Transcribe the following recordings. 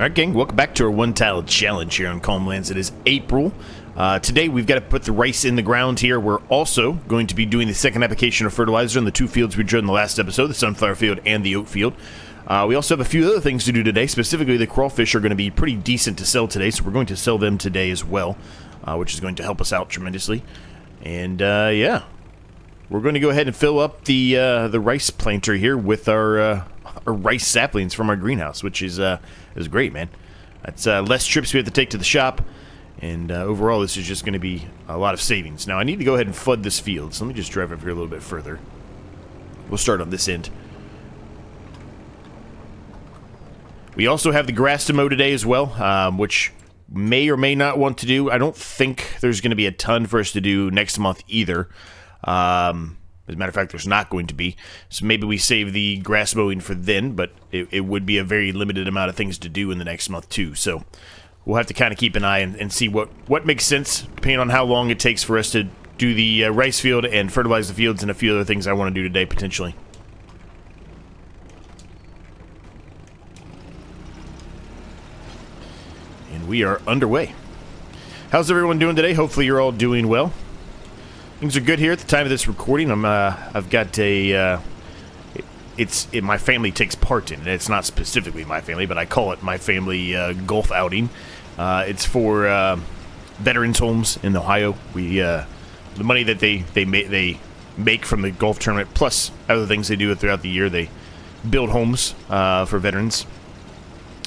Alright gang, welcome back to our one-tile challenge here on Calm Lands. It is April. Today we've got to put the rice in the ground here. We're also going to be doing the second application of fertilizer in the two fields we drilled in the last episode, the sunflower field and the oat field. We also have a few other things to do today. Specifically, the crawfish are going to be pretty decent to sell today, so we're going to sell them today as well, which is going to help us out tremendously. And yeah, we're going to go ahead and fill up the rice planter here with our rice saplings from our greenhouse, which is great, man. That's less trips we have to take to the shop, and overall this is just going to be a lot of savings. Now I need to go ahead and flood this field, so let me just drive up here a little bit further. We'll start on this end. We also have the grass to mow today as well, which may or may not want to do. I don't think there's going to be a ton for us to do next month either. As a matter of fact, there's not going to be. So maybe we save the grass mowing for then, but it would be a very limited amount of things to do in the next month too. So we'll have to kind of keep an eye and see what makes sense, depending on how long it takes for us to do the rice field and fertilize the fields and a few other things I want to do today, potentially. And we are underway. How's everyone doing today? Hopefully you're all doing well. Things are good here at the time of this recording. I've got a, my family takes part in it. It's not specifically my family, but I call it my family golf outing. It's for veterans homes in Ohio. We the money that they make from the golf tournament, plus other things they do throughout the year, they build homes for veterans.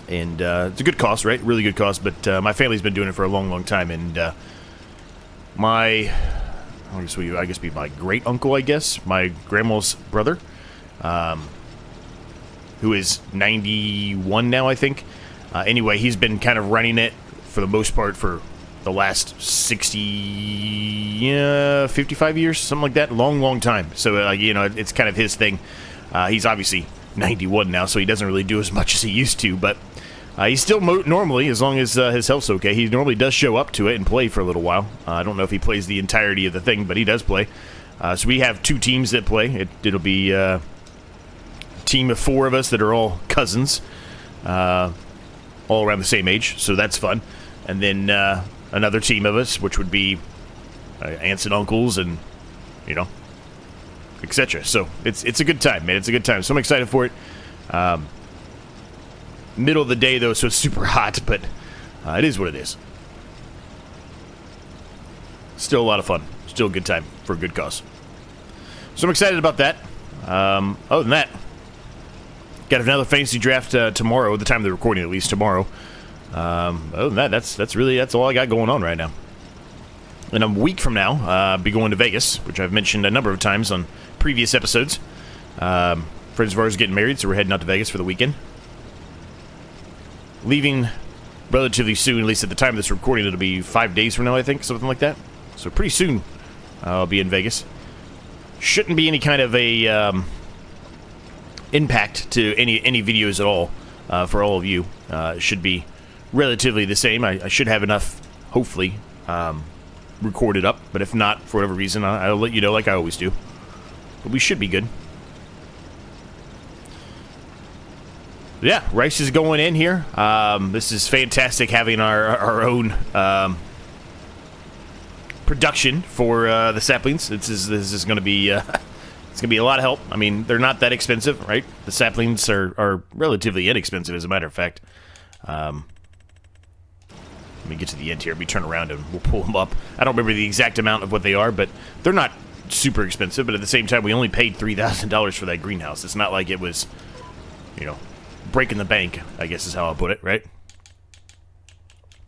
And it's a good cause, right? Really good cause. But my family's been doing it for a long, long time, and I guess be my great uncle, my grandma's brother, who is 91 now, I think. Anyway, he's been kind of running it for the most part for the last 55 years, something like that. Long time. So, it's kind of his thing. He's obviously 91 now, so he doesn't really do as much as he used to, but he's still normally, as long as his health's okay, he normally does show up to it and play for a little while. I don't know if he plays the entirety of the thing, but he does play. So we have two teams that play. It'll be a team of 4 of us that are all cousins, all around the same age, so that's fun. And then another team of us, which would be aunts and uncles and, etc. So it's a good time, man. It's a good time. So I'm excited for it. Middle of the day, though, so it's super hot, but it is what it is. Still a lot of fun. Still a good time for a good cause. So I'm excited about that. Other than that, got another fantasy draft tomorrow, at the time of the recording, at least tomorrow. Other than that, that's all I got going on right now. And a week from now, I'll be going to Vegas, which I've mentioned a number of times on previous episodes. Friends of ours getting married, so we're heading out to Vegas for the weekend. Leaving relatively soon, at least at the time of this recording. It'll be 5 days from now, I think, something like that. So pretty soon, I'll be in Vegas. Shouldn't be any kind of a impact to any videos at all for all of you. It should be relatively the same. I should have enough, hopefully, recorded up. But if not, for whatever reason, I'll let you know like I always do. But we should be good. Yeah, rice is going in here. This is fantastic having our own production for the saplings. This is going to be it's going to be a lot of help. I mean, they're not that expensive, right? The saplings are relatively inexpensive, as a matter of fact. Let me get to the end here. Let me turn around and we'll pull them up. I don't remember the exact amount of what they are, but they're not super expensive. But at the same time, we only paid $3,000 for that greenhouse. It's not like it was, breaking the bank, I guess is how I'll put it, right?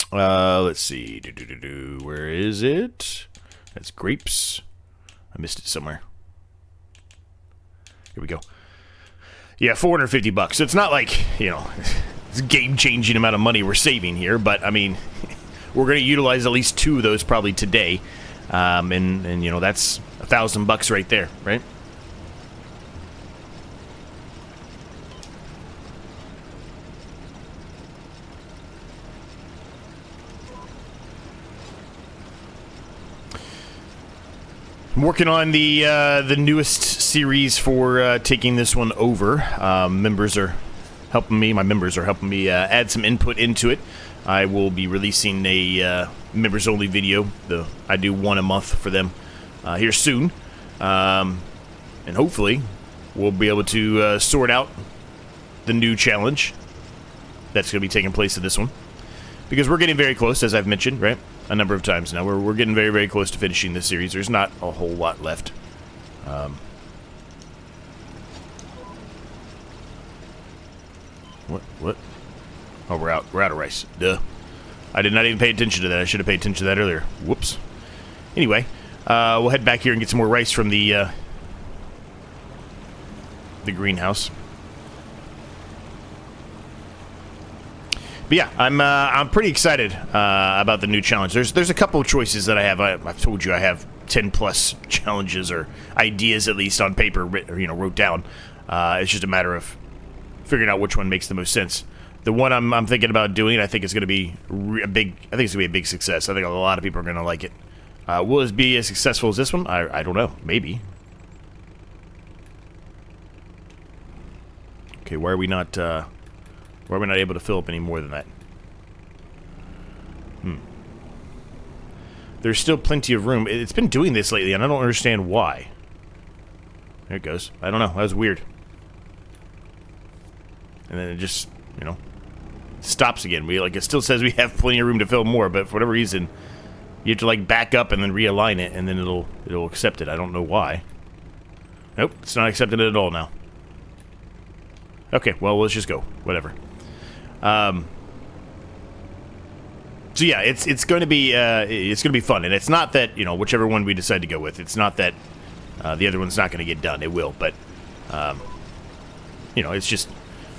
Let's see. Where is it? That's grapes. I missed it somewhere. Here we go. Yeah, $450. So it's not like, it's a game-changing amount of money we're saving here, but, I mean, we're going to utilize at least 2 of those probably today. And that's $1,000 right there, right? I'm working on the newest series for taking this one over. Members are helping me. My members are helping me add some input into it. I will be releasing a members-only video. I do one a month for them here soon. And hopefully, we'll be able to sort out the new challenge that's going to be taking place in this one. Because we're getting very close, as I've mentioned, right? A number of times now. We're getting very, very close to finishing this series. There's not a whole lot left. What? Oh, we're out of rice. Duh. I did not even pay attention to that. I should have paid attention to that earlier. Whoops. Anyway, we'll head back here and get some more rice from the greenhouse. But yeah, I'm pretty excited about the new challenge. There's a couple of choices that I have. I've told you I have 10 plus challenges or ideas at least on paper, wrote down. It's just a matter of figuring out which one makes the most sense. The one I'm thinking about doing, I think is going to be a big success. I think a lot of people are going to like it. Will it be as successful as this one? I don't know. Maybe. Okay, why are we not able to fill up any more than that? There's still plenty of room. It's been doing this lately, and I don't understand why. There it goes. I don't know. That was weird. And then it just, stops again. It still says we have plenty of room to fill more, but for whatever reason, you have to back up and then realign it, and then it'll accept it. I don't know why. Nope, it's not accepting it at all now. Okay, well, let's just go. Whatever. So yeah, it's going to be fun, and it's not that whichever one we decide to go with. It's not that the other one's not going to get done. It will, but it's just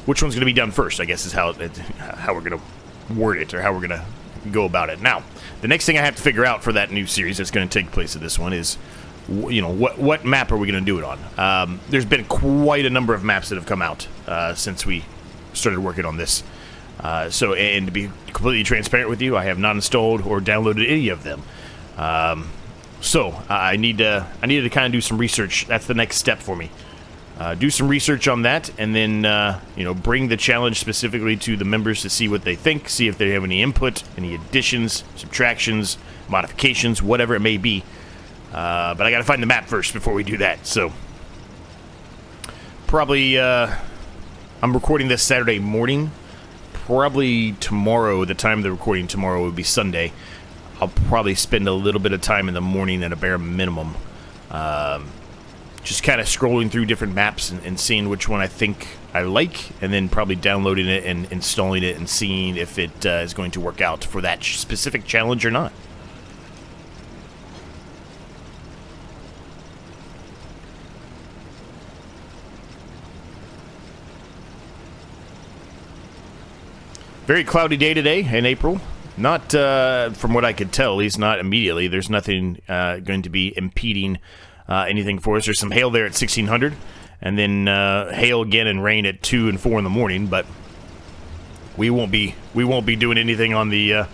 which one's going to be done first. I guess is how we're going to word it, or how we're going to go about it. Now, the next thing I have to figure out for that new series that's going to take place in this one is, what map are we going to do it on? There's been quite a number of maps that have come out since we started working on this. And to be completely transparent with you, I have not installed or downloaded any of them. So I need to kind of do some research. That's the next step for me. Do some research on that, and then bring the challenge specifically to the members to see what they think, see if they have any input, any additions, subtractions, modifications, whatever it may be. But I got to find the map first before we do that. So probably I'm recording this Saturday morning. Probably tomorrow, the time of the recording tomorrow would be Sunday. I'll probably spend a little bit of time in the morning at a bare minimum. Just kind of scrolling through different maps and seeing which one I think I like, and then probably downloading it and installing it and seeing if it is going to work out for that specific challenge or not. Very cloudy day today in April. Not, from what I could tell, at least not immediately. There's nothing going to be impeding anything for us. There's some hail there at 1600, and then hail again and rain at 2 and 4 in the morning. But we won't be doing anything on the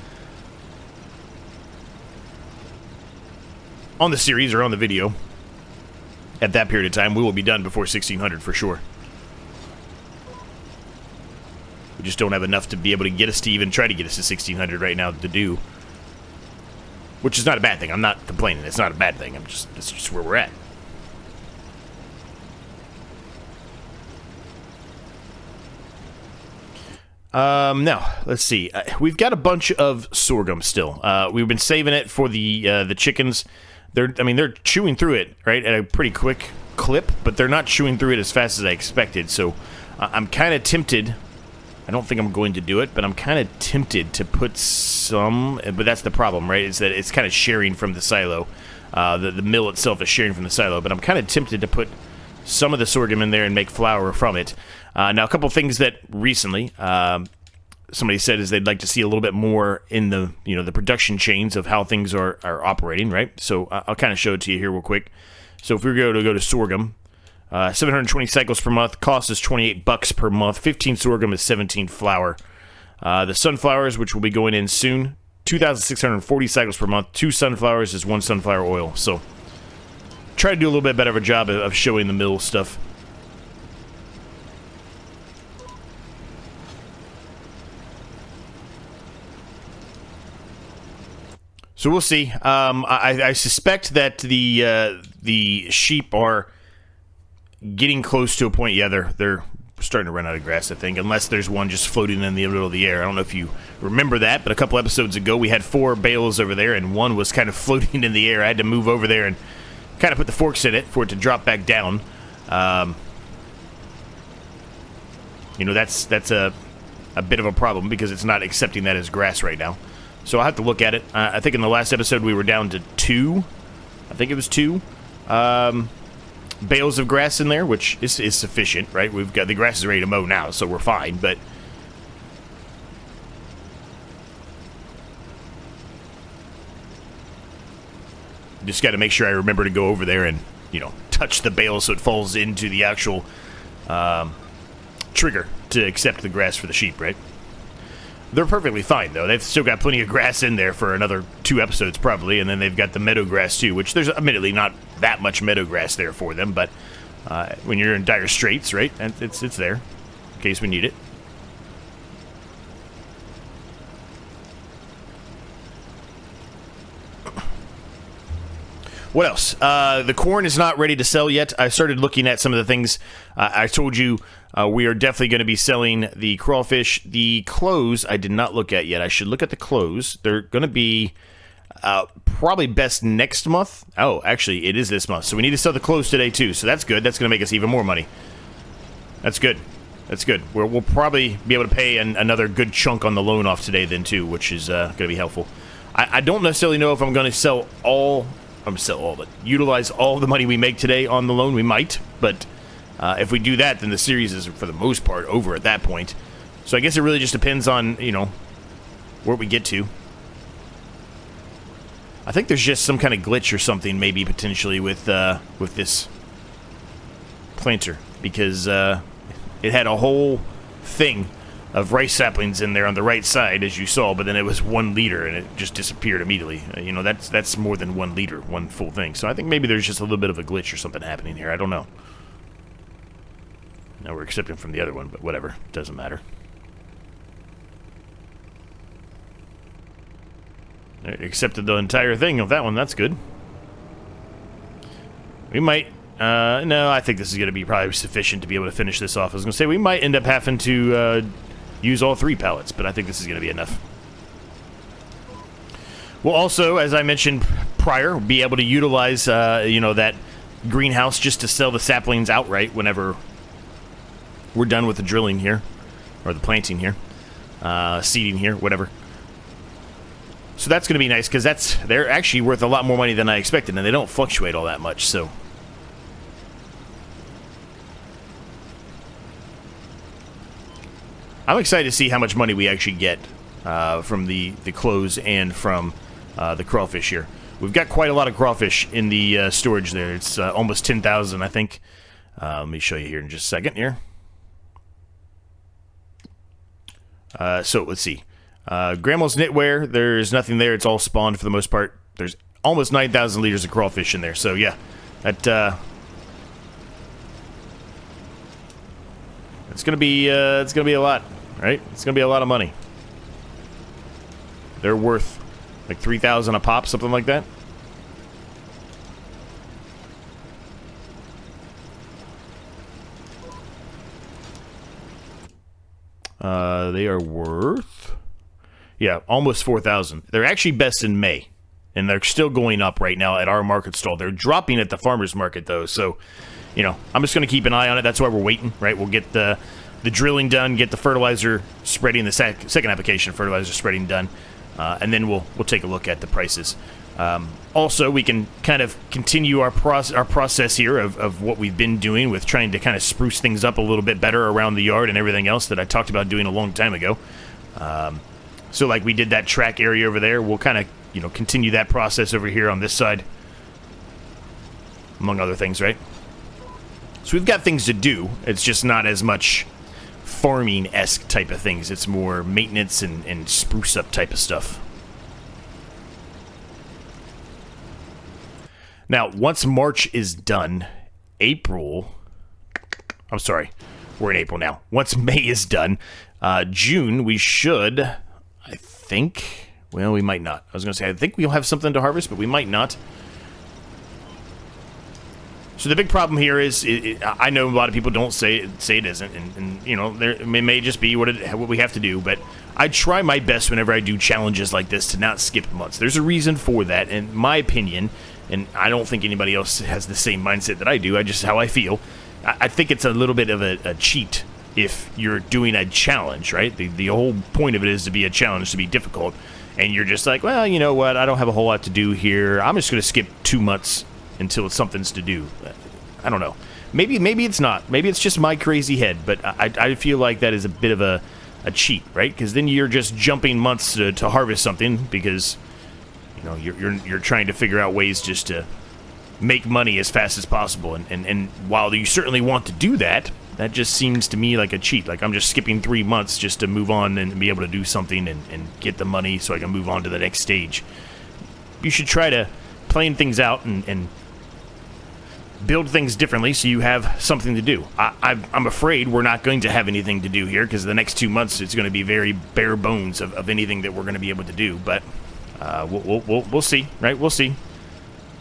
series or on the video at that period of time. We will be done before 1600 for sure. We just don't have enough to be able to get us to even try to get us to 1600 right now to do. Which is not a bad thing. I'm not complaining. It's not a bad thing. It's just where we're at. Now, let's see. We've got a bunch of sorghum still. We've been saving it for the chickens. They're chewing through it, right, at a pretty quick clip, but they're not chewing through it as fast as I expected. So I'm kind of tempted. I don't think I'm going to do it, but I'm kind of tempted to put some, but that's the problem, right, is that it's kind of sharing from the silo. The mill itself is sharing from the silo, but I'm kind of tempted to put some of the sorghum in there and make flour from it. Now, a couple things that recently somebody said is they'd like to see a little bit more in the, the production chains of how things are operating, right? So I'll kind of show it to you here real quick. So if we go to sorghum, 720 cycles per month, cost is $28 per month, 15 sorghum is 17 flour. The sunflowers, which will be going in soon, 2,640 cycles per month, 2 sunflowers is 1 sunflower oil. So try to do a little bit better of a job of showing the mill stuff. So we'll see. I suspect that the sheep are getting close to a point. Yeah, they're starting to run out of grass, I think, unless there's one just floating in the middle of the air. I don't know if you remember that, but a couple episodes ago we had 4 bales over there, and one was kind of floating in the air. I had to move over there and kind of put the forks in it for it to drop back down. You know, that's a bit of a problem because it's not accepting that as grass right now. So I'll have to look at it. I think in the last episode we were down to 2. I think it was 2 bales of grass in there, which is sufficient, right? We've got the grass is ready to mow now, so we're fine, but just got to make sure I remember to go over there and, you know, touch the bale so it falls into the actual trigger to accept the grass for the sheep, right? They're perfectly fine, though. They've still got plenty of grass in there for another 2 episodes, probably, and then they've got the meadow grass, too, which there's admittedly not that much meadow grass there for them, but when you're in dire straits, right, it's there in case we need it. What else? The corn is not ready to sell yet. I started looking at some of the things. I told you we are definitely going to be selling the crawfish. The clothes I did not look at yet. I should look at the clothes. They're going to be probably best next month. Oh, actually, it is this month. So we need to sell the clothes today, too. So that's good. That's going to make us even more money. That's good. That's good. We'll probably be able to pay another good chunk on the loan off today then, too, which is going to be helpful. I don't necessarily know if I'm going to sell all... but utilize all the money we make today on the loan. We might, but if we do that, then the series is, for the most part, over at that point. So I guess it really just depends on, you know, where we get to. I think there's just some kind of glitch or something, maybe, potentially, with this planter, because it had a whole thing of rice saplings in there on the right side, as you saw, but then it was 1 liter, and it just disappeared immediately. You know, that's more than 1 liter, one full thing. So I think maybe there's just a little bit of a glitch or something happening here. I don't know. Now we're accepting from the other one, but whatever. Doesn't matter. Accepted the entire thing of that one. That's good. We might... no, I think this is going to be probably sufficient to be able to finish this off. I was going to say, we might end up having to... use all 3 pallets, but I think this is going to be enough. We'll also, as I mentioned prior, be able to utilize, you know, that greenhouse just to sell the saplings outright whenever we're done with the drilling here, or the planting here, seeding here, whatever. So that's going to be nice, because they're actually worth a lot more money than I expected, and they don't fluctuate all that much, so... I'm excited to see how much money we actually get from the clothes and from the crawfish here. We've got quite a lot of crawfish in the storage there. It's almost 10,000, I think. Let me show you here in just a second here. So, let's see. Grandma's knitwear, there's nothing there. It's all spawned for the most part. There's almost 9,000 liters of crawfish in there. So, yeah, that... it's gonna be a lot, right? It's gonna be a lot of money. They're worth like 3,000 a pop, something like that. They are worth, yeah, almost 4,000. They're actually best in May, and they're still going up right now at our market stall. They're dropping at the farmer's market though, so. You know, I'm just going to keep an eye on it. That's why we're waiting, right? We'll get the drilling done, get the fertilizer spreading, the second application of fertilizer spreading done, and then we'll take a look at the prices. Also, we can kind of continue our process here of what we've been doing with trying to kind of spruce things up a little bit better around the yard and everything else that I talked about doing a long time ago. So like we did that track area over there, we'll kind of, you know, continue that process over here on this side, among other things, right? So we've got things to do. It's just not as much farming-esque type of things. It's more maintenance and spruce-up type of stuff. Now, once March is done, April... I'm sorry. We're in April now. Once May is done, June, we should, I think... Well, we might not. I was going to say, I think we'll have something to harvest, but we might not. So the big problem here is, I know a lot of people don't say it isn't, and you know, it may just be what we have to do, but I try my best whenever I do challenges like this to not skip months. There's a reason for that, in my opinion, and I don't think anybody else has the same mindset that I do. I just how I feel. I think it's a little bit of a cheat if you're doing a challenge, right? The whole point of it is to be a challenge, to be difficult, and you're just like, well, you know what? I don't have a whole lot to do here. I'm just going to skip 2 months until it's something's to do. I don't know. Maybe it's not. Maybe it's just my crazy head, but I feel like that is a bit of a cheat, right? Because then you're just jumping months to harvest something because, you know, you're trying to figure out ways just to make money as fast as possible. And while you certainly want to do that, that just seems to me like a cheat. Like I'm just skipping 3 months just to move on and be able to do something and get the money so I can move on to the next stage. You should try to plan things out and build things differently so you have something to do. I'm afraid we're not going to have anything to do here because the next 2 months it's going to be very bare bones of anything that we're going to be able to do. But we'll see, right? We'll see.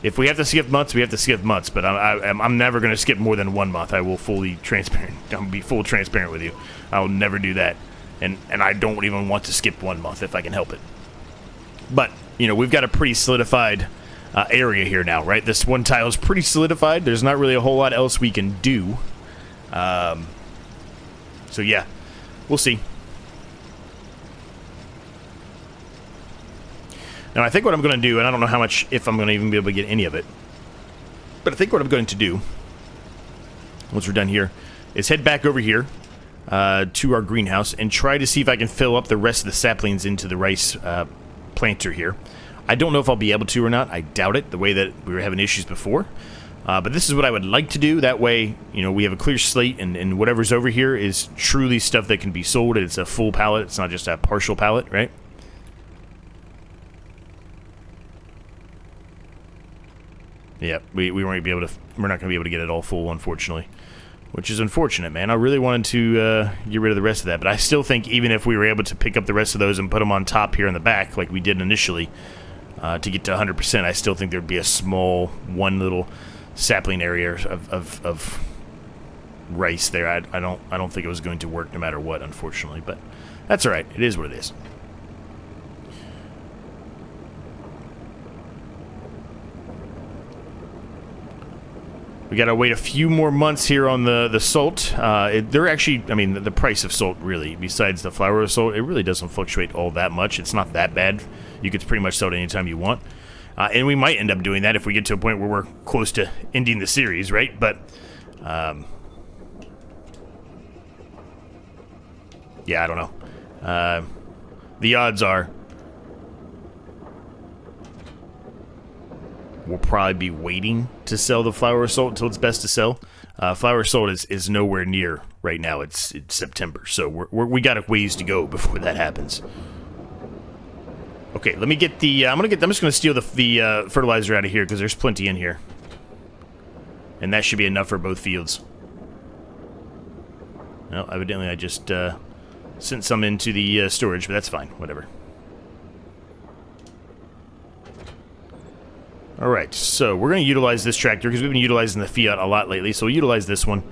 If we have to skip months, we have to skip months. But I'm never going to skip more than 1 month. I will I'll be full transparent with you. I'll never do that. And I don't even want to skip 1 month if I can help it. But, you know, we've got a pretty solidified area here now, right? This one tile is pretty solidified. There's not really a whole lot else we can do. So yeah, we'll see. Now I think what I'm going to do, and I don't know how much, if I'm going to even be able to get any of it, but I think what I'm going to do, once we're done here, is head back over here to our greenhouse and try to see if I can fill up the rest of the saplings into the rice planter here. I don't know if I'll be able to or not. I doubt it, the way that we were having issues before. But this is what I would like to do. That way, you know, we have a clear slate, and whatever's over here is truly stuff that can be sold. It's a full pallet. It's not just a partial pallet, right? Yeah, we won't be able to. We're not going to be able to get it all full, unfortunately, which is unfortunate, man. I really wanted to get rid of the rest of that, but I still think even if we were able to pick up the rest of those and put them on top here in the back, like we did initially, to get to 100%, I still think there'd be a small one little sapling area of rice there. I don't think it was going to work no matter what, unfortunately, but that's all right. It is what it is. We gotta wait a few more months here on the salt. They're actually, I mean, the price of salt really, besides the flour of salt, it really doesn't fluctuate all that much. It's not that bad. You could pretty much sell it anytime you want. And we might end up doing that if we get to a point where we're close to ending the series, right? But, yeah, I don't know. The odds are we'll probably be waiting to sell the flour salt until it's best to sell. Flour salt is nowhere near right now. It's September, so we got a ways to go before that happens. Okay, let me get the. I'm just gonna steal the fertilizer out of here because there's plenty in here, and that should be enough for both fields. Well, evidently I just sent some into the storage, but that's fine. Whatever. Alright, so we're going to utilize this tractor because we've been utilizing the Fiat a lot lately, so we'll utilize this one.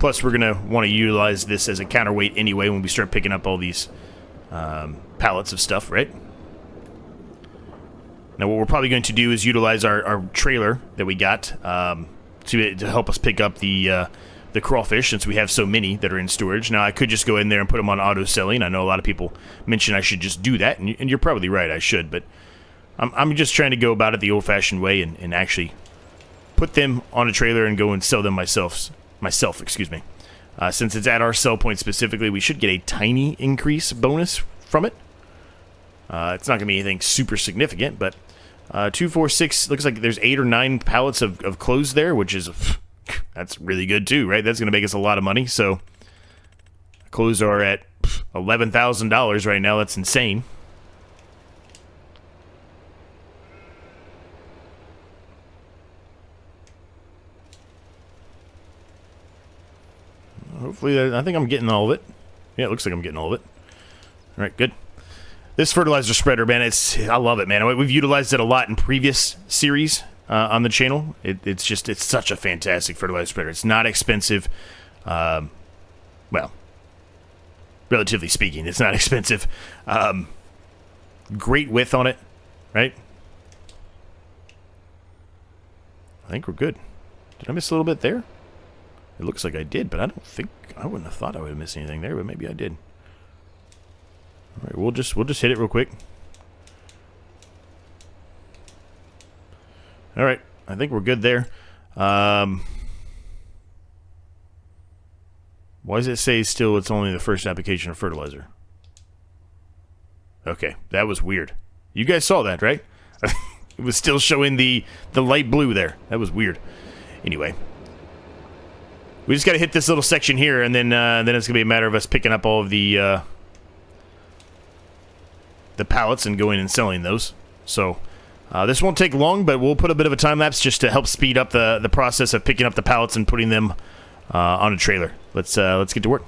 Plus, we're going to want to utilize this as a counterweight anyway when we start picking up all these pallets of stuff, right? Now, what we're probably going to do is utilize our trailer that we got to help us pick up the crawfish, since we have so many that are in storage. Now, I could just go in there and put them on auto-selling. I know a lot of people mention I should just do that, and you're probably right, I should, but I'm just trying to go about it the old-fashioned way and actually put them on a trailer and go and sell them myself, excuse me. Since it's at our sell point specifically, we should get a tiny increase bonus from it. It's not going to be anything super significant, but 2, 4, 6, looks like there's 8 or 9 pallets of clothes there, which is, that's really good too, right? That's going to make us a lot of money, so clothes are at $11,000 right now. That's insane. Hopefully, I think I'm getting all of it. Yeah, it looks like I'm getting all of it. All right, good. This fertilizer spreader, man, I love it, man. We've utilized it a lot in previous series on the channel. It's such a fantastic fertilizer spreader. It's not expensive. Well, relatively speaking, it's not expensive. Great width on it, right? I think we're good. Did I miss a little bit there? It looks like I did, but I wouldn't have thought I would have missed anything there, but maybe I did. All right, we'll just hit it real quick. All right, I think we're good there. Why does it say still it's only the first application of fertilizer? Okay, that was weird. You guys saw that, right? It was still showing the light blue there. That was weird. Anyway, we just got to hit this little section here, and then it's gonna be a matter of us picking up all of the pallets and going and selling those. So this won't take long, but we'll put a bit of a time lapse just to help speed up the process of picking up the pallets and putting them on a trailer. Let's get to work.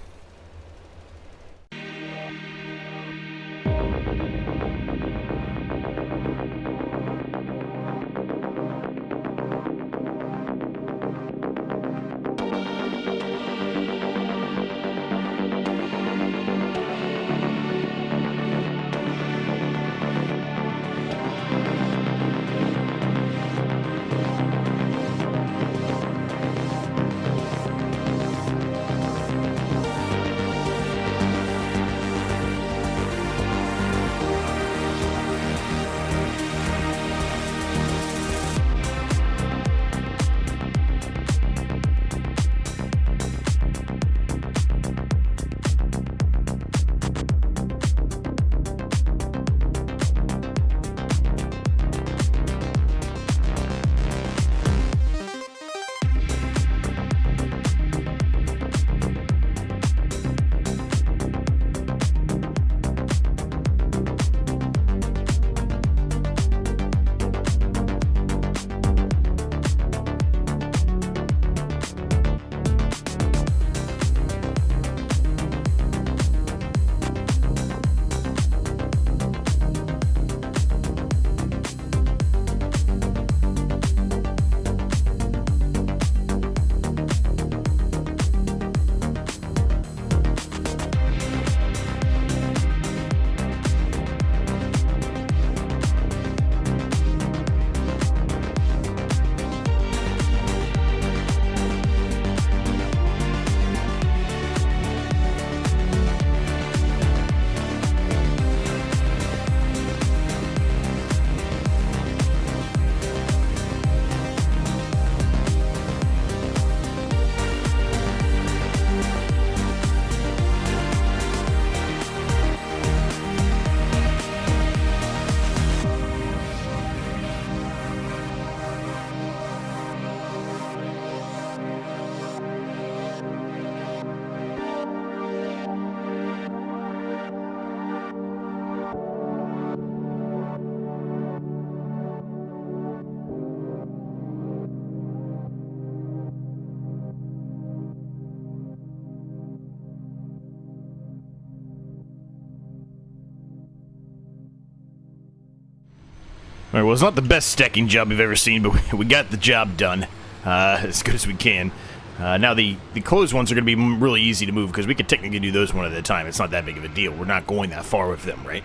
Alright, well, it's not the best stacking job you've ever seen, but we got the job done as good as we can. Now, the closed ones are going to be really easy to move because we could technically do those one at a time. It's not that big of a deal. We're not going that far with them, right?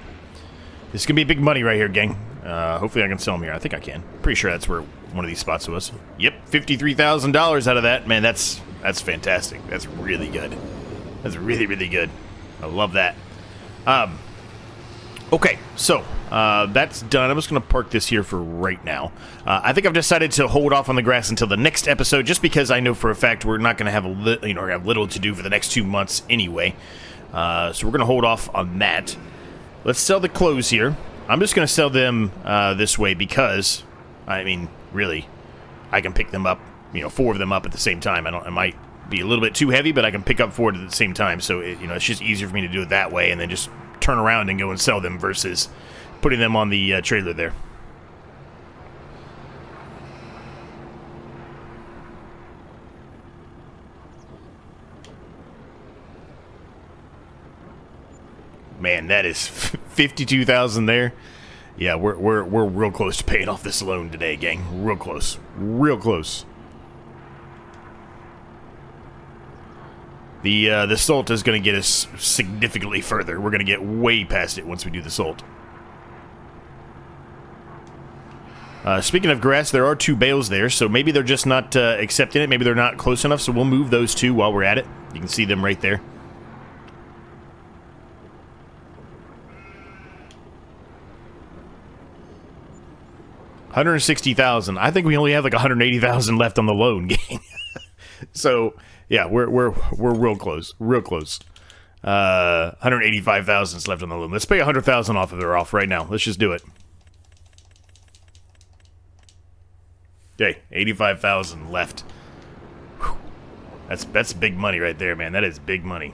This is going to be big money right here, gang. Hopefully I can sell them here. I think I can. Pretty sure that's where one of these spots was. Yep, $53,000 out of that. Man, that's fantastic. That's really good. That's really, really good. I love that. Okay, so that's done. I'm just going to park this here for right now. I think I've decided to hold off on the grass until the next episode, just because I know for a fact we're not going to have have little to do for the next 2 months anyway. So we're going to hold off on that. Let's sell the clothes here. I'm just going to sell them this way because, I mean, really, I can pick them up, 4 of them up at the same time. I might be a little bit too heavy, but I can pick up 4 at the same time. So it's just easier for me to do it that way, and then just turn around and go and sell them versus putting them on the trailer there. Man, that is 52,000 there. Yeah, we're real close to paying off this loan today, gang. Real close. Real close. The salt is going to get us significantly further. We're going to get way past it once we do the salt. Speaking of grass, there are 2 bales there, so maybe they're just not accepting it. Maybe they're not close enough, so we'll move those 2 while we're at it. You can see them right there. $160,000. I think we only have like 180,000 left on the loan, gang. So yeah, we're real close, real close. 185,000 is left on the loan. Let's pay 100,000 off of her off right now. Let's just do it. Okay, 85,000 left. Whew. That's big money right there, man. That is big money.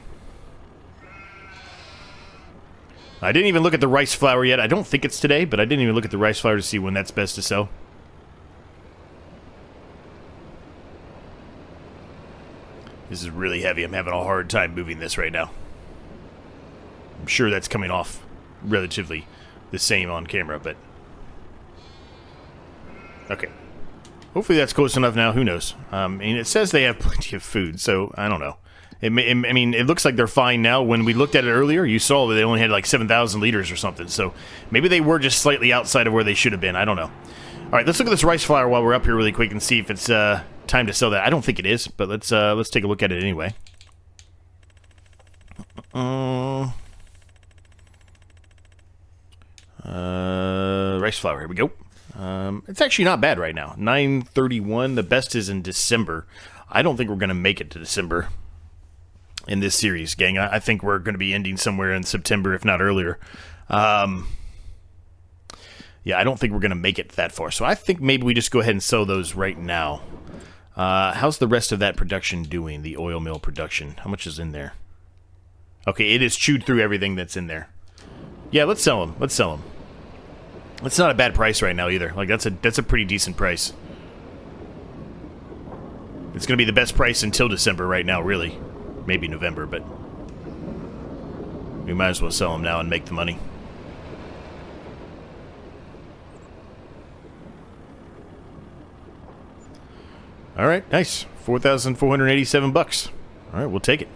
I didn't even look at the rice flour yet. I don't think it's today, but I didn't even look at the rice flour to see when that's best to sell. This is really heavy. I'm having a hard time moving this right now. I'm sure that's coming off relatively the same on camera, but... Okay. Hopefully that's close enough now. Who knows? I mean, it says they have plenty of food, so I don't know. I mean, it looks like they're fine now. When we looked at it earlier, you saw that they only had like 7,000 liters or something. So maybe they were just slightly outside of where they should have been. I don't know. All right, let's look at this rice flour while we're up here really quick and see if it's time to sell that. I don't think it is, but let's take a look at it anyway. Rice flour. Here we go. It's actually not bad right now. 931. The best is in December. I don't think we're going to make it to December in this series, gang. I think we're going to be ending somewhere in September, if not earlier. Yeah, I don't think we're going to make it that far. So I think maybe we just go ahead and sell those right now. How's the rest of that production doing, the oil mill production? How much is in there? Okay, it has chewed through everything that's in there. Yeah, let's sell them. Let's sell them. It's not a bad price right now either. Like, that's a pretty decent price. It's going to be the best price until December right now, really. Maybe November, but we might as well sell them now and make the money. All right, nice. 4,487 bucks. All right, we'll take it.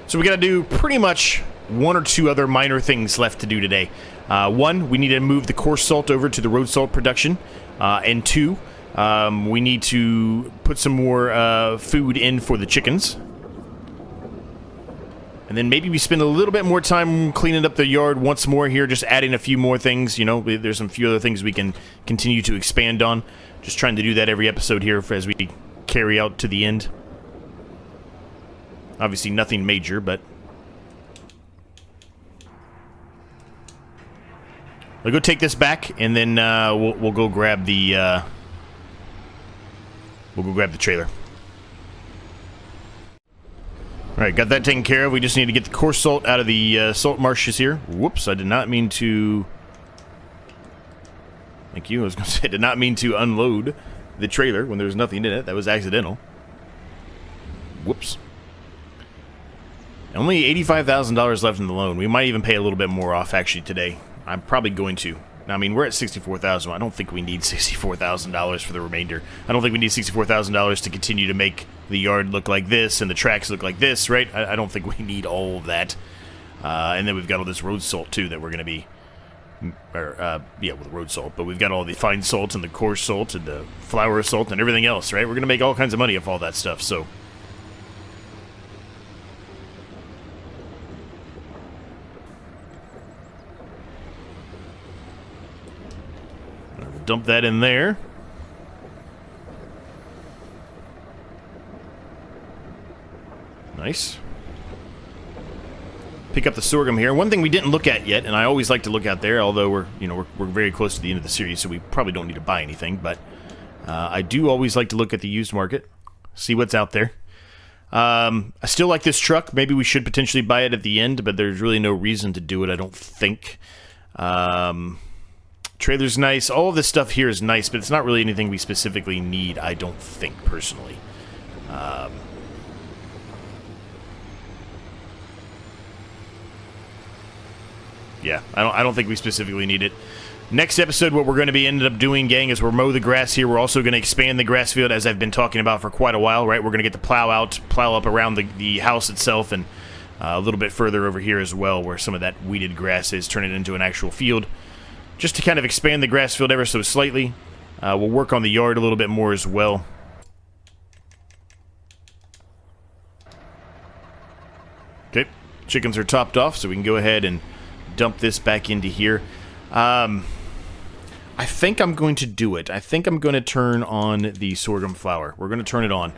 So we got to do pretty much one or two other minor things left to do today. One, we need to move the coarse salt over to the road salt production. And two, we need to put some more food in for the chickens. And then maybe we spend a little bit more time cleaning up the yard once more here, just adding a few more things. You know, there's some few other things we can continue to expand on. Just trying to do that every episode here as we carry out to the end. Obviously nothing major, but... I'll go take this back, and then we'll go grab the... we'll go grab the trailer. Alright, got that taken care of. We just need to get the coarse salt out of the salt marshes here. Whoops, I did not mean to... Thank you. I was going to say, I did not mean to unload the trailer when there was nothing in it. That was accidental. Whoops. Only $85,000 left in the loan. We might even pay a little bit more off, actually, today. I'm probably going to. Now, I mean, we're at $64,000. I don't think we need $64,000 for the remainder. I don't think we need $64,000 to continue to make the yard look like this and the tracks look like this, right? I don't think we need all of that. And then we've got all this road salt, too, that we're going to be... yeah, with road salt. But we've got all the fine salt and the coarse salt and the flour salt and everything else, right? We're going to make all kinds of money off all that stuff, so... Dump that in there. Nice. Pick up the sorghum here. One thing we didn't look at yet, and I always like to look out there, although we're very close to the end of the series, so we probably don't need to buy anything, but I do always like to look at the used market, see what's out there. I still like this truck. Maybe we should potentially buy it at the end, but there's really no reason to do it, I don't think. Trailer's nice. All of this stuff here is nice, but it's not really anything we specifically need, I don't think, personally. Yeah, I don't think we specifically need it. Next episode, what we're going to be ended up doing, gang, is we're mow the grass here. We're also going to expand the grass field, as I've been talking about for quite a while, right? We're going to get the plow up around the house itself, and a little bit further over here as well, where some of that weeded grass is, turn it into an actual field. Just to kind of expand the grass field ever so slightly. We'll work on the yard a little bit more as well. Okay, chickens are topped off, so we can go ahead and dump this back into here. I think I'm going to do it. I think I'm going to turn on the sorghum flour. We're going to turn it on.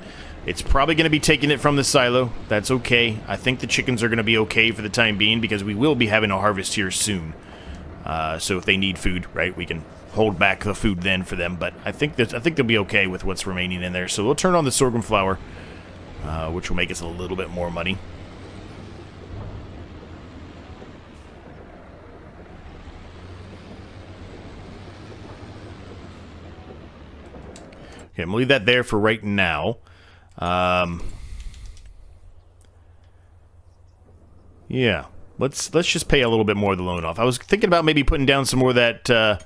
It's probably going to be taking it from the silo. That's okay. I think the chickens are going to be okay for the time being, because we will be having a harvest here soon. So if they need food, right, we can hold back the food then for them. But I think they'll be okay with what's remaining in there. So we'll turn on the sorghum flour, which will make us a little bit more money. Okay, I'm gonna leave that there for right now. Yeah, let's just pay a little bit more of the loan off. I was thinking about maybe putting down some more of that,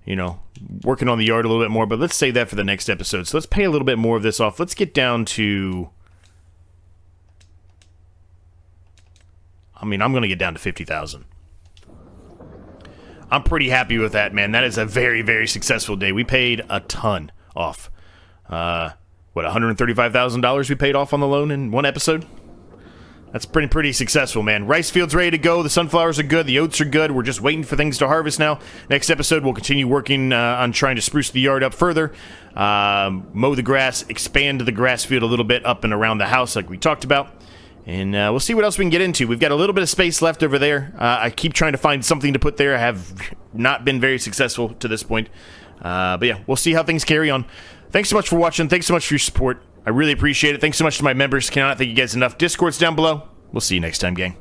you know, working on the yard a little bit more, but let's save that for the next episode. So let's pay a little bit more of this off. Let's get down to... I mean, I'm going to get down to 50,000. I'm pretty happy with that, man. That is a very, very successful day. We paid a ton off. What, $135,000 we paid off on the loan in one episode? That's pretty successful, man. Rice field's ready to go. The sunflowers are good. The oats are good. We're just waiting for things to harvest now. Next episode, we'll continue working on trying to spruce the yard up further. Mow the grass, expand the grass field a little bit up and around the house like we talked about. And we'll see what else we can get into. We've got a little bit of space left over there. I keep trying to find something to put there. I have not been very successful to this point. But yeah, we'll see how things carry on. Thanks so much for watching. Thanks so much for your support. I really appreciate it. Thanks so much to my members. Cannot thank you guys enough. Discord's down below. We'll see you next time, gang.